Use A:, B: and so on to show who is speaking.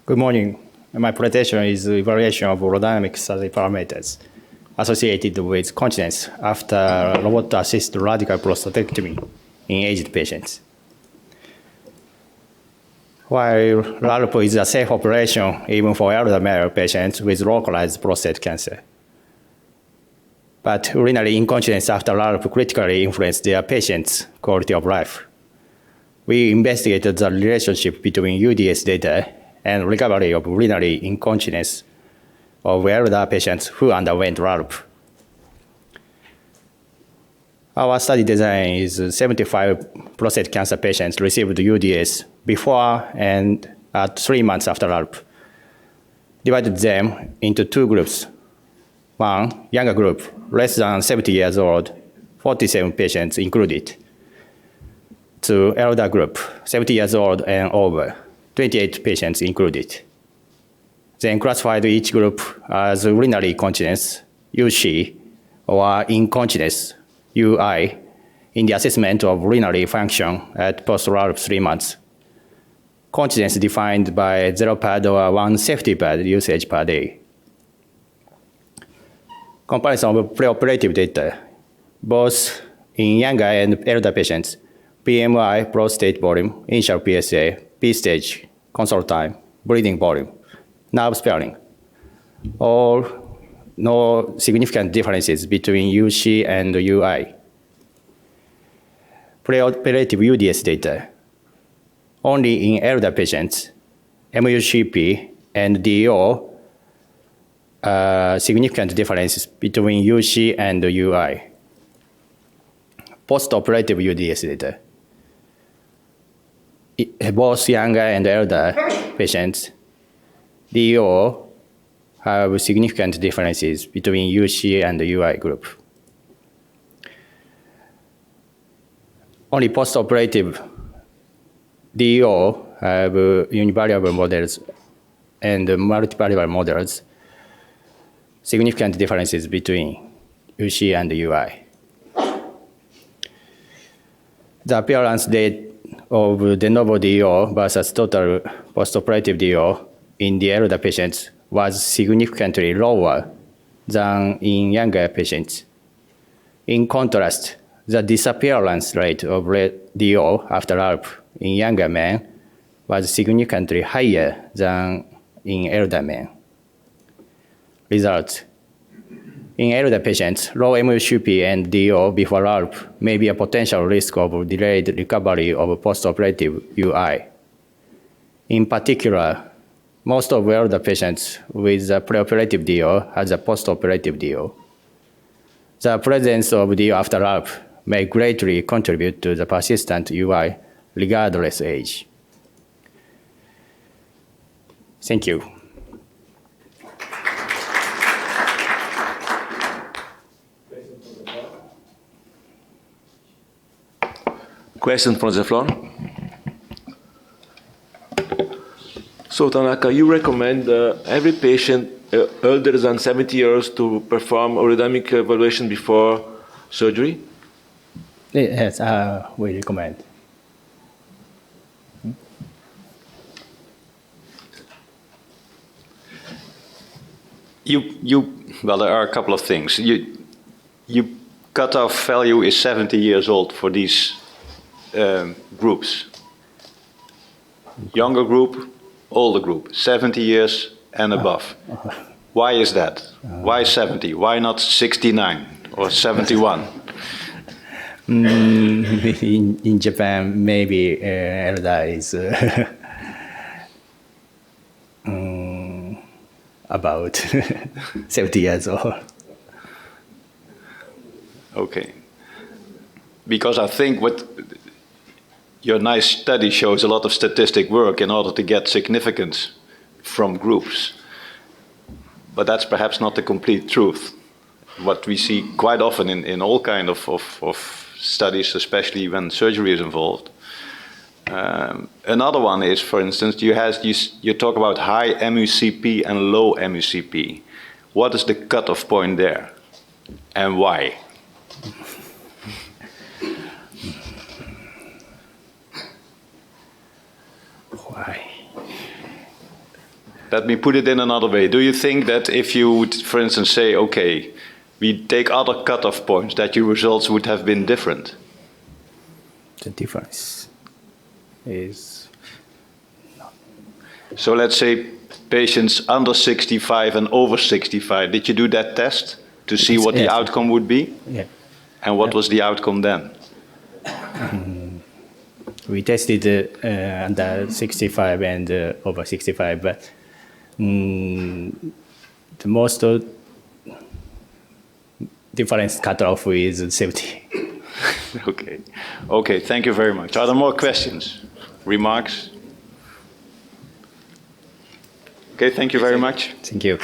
A: Good morning. My presentation is the evaluation of urodynamic study parameters associated with continence after robot-assisted radical prostatectomy in aged patients. While LARP is a safe operation even for elder male patients with localized prostate cancer, but urinary incontinence after LARP critically influences their patients' quality of life. We investigated the relationship between UDS data and recovery of urinary incontinence of elder patients who underwent LARP. Our study design is 75 prostate cancer patients received UDS before and at 3 months after LARP. Divided them into two groups. One, younger group, less than 70 years old, 47 patients included. Two, elder group, 70 years old and over, 28 patients included. Then classified each group as urinary incontinence, UC, or incontinence, UI, in the assessment of urinary function at post-LARP 3 months. Continence defined by 0 pad or 1 safety pad usage per day. Comparison of preoperative data, both in younger and elder patients, BMI, prostate volume, initial PSA, P-stage, consult time, bleeding volume, nerve sparing. All no significant differences between UC and UI. Preoperative UDS data. Only in elder patients, MUCP and DO significant differences between UC and UI. Post-operative UDS data. Both younger and elder patients, DO have significant differences between UC and the UI group. Only post-operative DO have univariable models and multivariable models, significant differences between UC and UI. The appearance date of de novo DO versus total postoperative DO in the elder patients was significantly lower than in younger patients. In contrast, the disappearance rate of DO after LARP in younger men was significantly higher than in elder men. Results. In elder patients, low MUCP and DO before LARP may be a potential risk of delayed recovery of postoperative UI. In particular, most of elder patients with a preoperative DO has a postoperative DO. The presence of DO after LARP may greatly contribute to the persistent UI regardless age. Thank you.
B: Question from the floor? So Tanaka, you recommend every patient older than 70 years to perform urodynamic evaluation before surgery?
A: Yes, we recommend.
C: Well, there are a couple of things. You cutoff value is 70 years old for these groups. Younger group, older group, 70 years and above. Why is that? Why 70? Why not 69 or 71?
A: In Japan, maybe elder is about 70 years old.
C: Okay. Because I think what your nice study shows a lot of statistic work in order to get significance from groups. But that's perhaps not the complete truth. What we see quite often in all kind of studies, especially when surgery is involved. Another one is, for instance, you talk about high MUCP and low MUCP. What is the cutoff point there, and why?
A: Why?
C: Let me put it in another way. Do you think that if you would, for instance, say, okay, we take other cutoff points, that your results would have been different?
A: The difference is
C: So let's say patients under 65 and over 65, did you do that test to see what the
A: Yes.
C: outcome would be?
A: yeah.
C: And what was the outcome then?
A: We tested under 65 and over 65, but the most difference cutoff is 70.
C: Okay. Okay, thank you very much. Are there more questions? Remarks? Okay, thank you very much.
A: Thank you.